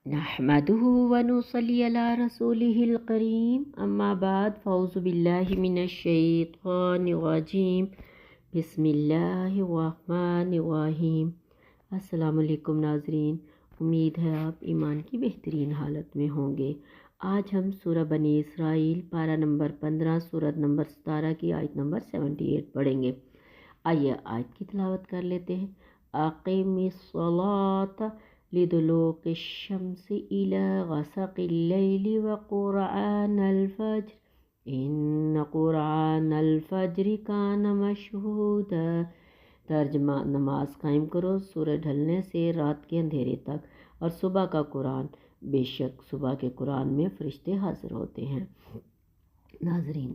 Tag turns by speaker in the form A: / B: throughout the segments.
A: نحمده ونصلي على رسوله الكريم اما بعد فاعوذ باللہ من الشیطان الرجیم بسم اللہ الرحمن الرحیم۔ السلام علیکم ناظرین، امید ہے آپ ایمان کی بہترین حالت میں ہوں گے۔ آج ہم سورہ بنی اسرائیل پارہ نمبر 15 سورت نمبر 17 کی آیت نمبر 78 پڑھیں گے۔ آئیے آیت کی تلاوت کر لیتے ہیں۔ اقیم الصلاۃ لدلوک الشمس إلى غسق الليل وقرآن الفجر إن قرآن الفجر كان مشهودا۔ ترجمہ: نماز قائم کرو سورج ڈھلنے سے رات کے اندھیرے تک، اور صبح کا قرآن، بے شک صبح کے قرآن میں فرشتے حاضر ہوتے ہیں۔ ناظرین،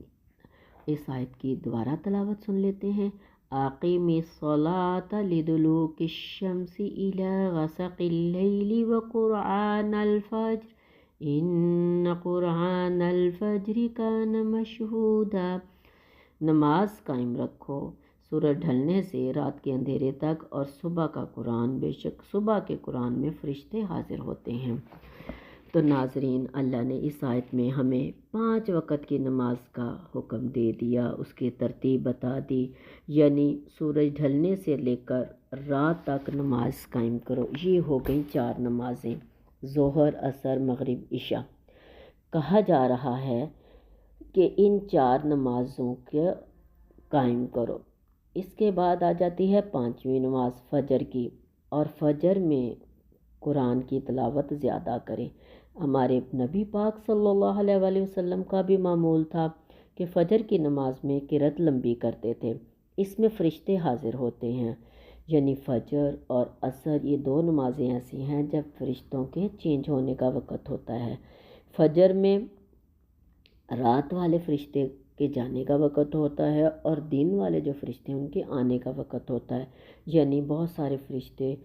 A: اس آیت کی دوبارہ تلاوت سن لیتے ہیں۔ اقیم الصلاۃ لدلوک الشمس إلی غسق اللیل وقرآن الفجر ان قرآن الفجر کان مشہودا۔ نماز قائم رکھو سورج ڈھلنے سے رات کے اندھیرے تک، اور صبح کا قرآن، بے شک صبح کے قرآن میں فرشتے حاضر ہوتے ہیں۔ تو ناظرین، اللہ نے اس آیت میں ہمیں 5 وقت کی نماز کا حکم دے دیا، اس کی ترتیب بتا دی، یعنی سورج ڈھلنے سے لے کر رات تک نماز قائم کرو۔ یہ ہو گئی 4 نمازیں، ظہر، عصر، مغرب، عشاء۔ کہا جا رہا ہے کہ ان 4 نمازوں کے قائم کرو۔ اس کے بعد آ جاتی ہے 5ویں نماز فجر کی، اور فجر میں قرآن کی تلاوت زیادہ کریں۔ ہمارے نبی پاک صلی اللہ علیہ وآلہ وسلم کا بھی معمول تھا کہ فجر کی نماز میں قرأت لمبی کرتے تھے۔ اس میں فرشتے حاضر ہوتے ہیں، یعنی فجر اور عصر، یہ 2 نمازیں ایسی ہیں جب فرشتوں کے چینج ہونے کا وقت ہوتا ہے۔ فجر میں رات والے فرشتے کے جانے کا وقت ہوتا ہے، اور دن والے جو فرشتے ہیں ان کے آنے کا وقت ہوتا ہے، یعنی بہت سارے فرشتے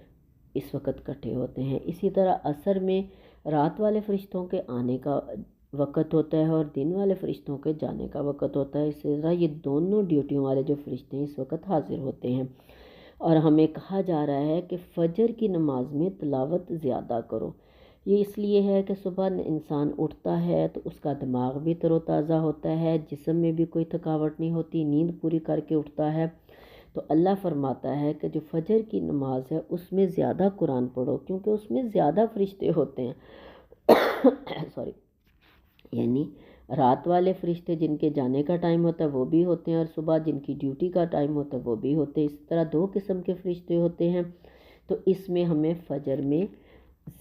A: اس وقت اکٹھے ہوتے ہیں۔ اسی طرح عصر میں رات والے فرشتوں کے آنے کا وقت ہوتا ہے اور دن والے فرشتوں کے جانے کا وقت ہوتا ہے۔ اسی طرح یہ دونوں ڈیوٹیوں والے جو فرشتے ہیں اس وقت حاضر ہوتے ہیں، اور ہمیں کہا جا رہا ہے کہ فجر کی نماز میں تلاوت زیادہ کرو۔ یہ اس لیے ہے کہ صبح انسان اٹھتا ہے تو اس کا دماغ بھی تر و تازہ ہوتا ہے، جسم میں بھی کوئی تھکاوٹ نہیں ہوتی، نیند پوری کر کے اٹھتا ہے۔ تو اللہ فرماتا ہے کہ جو فجر کی نماز ہے اس میں زیادہ قرآن پڑھو، کیونکہ اس میں زیادہ فرشتے ہوتے ہیں سوری، یعنی رات والے فرشتے جن کے جانے کا ٹائم ہوتا ہے وہ بھی ہوتے ہیں، اور صبح جن کی ڈیوٹی کا ٹائم ہوتا ہے وہ بھی ہوتے ہیں۔ اس طرح 2 قسم کے فرشتے ہوتے ہیں۔ تو اس میں ہمیں فجر میں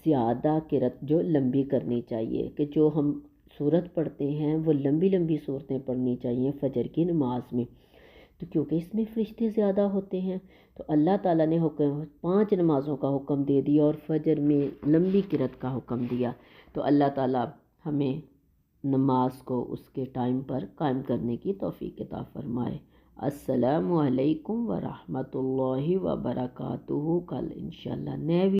A: زیادہ قرأت جو لمبی کرنی چاہیے، کہ جو ہم سورت پڑھتے ہیں وہ لمبی لمبی صورتیں پڑھنی چاہیے فجر کی نماز میں، تو کیونکہ اس میں فرشتے زیادہ ہوتے ہیں۔ تو اللہ تعالیٰ نے 5 نمازوں کا حکم دے دیا اور فجر میں لمبی قرأت کا حکم دیا۔ تو اللہ تعالیٰ ہمیں نماز کو اس کے ٹائم پر قائم کرنے کی توفیق عطا فرمائے۔ السلام علیکم ورحمۃ اللہ وبرکاتہ۔ کل انشاءاللہ نئے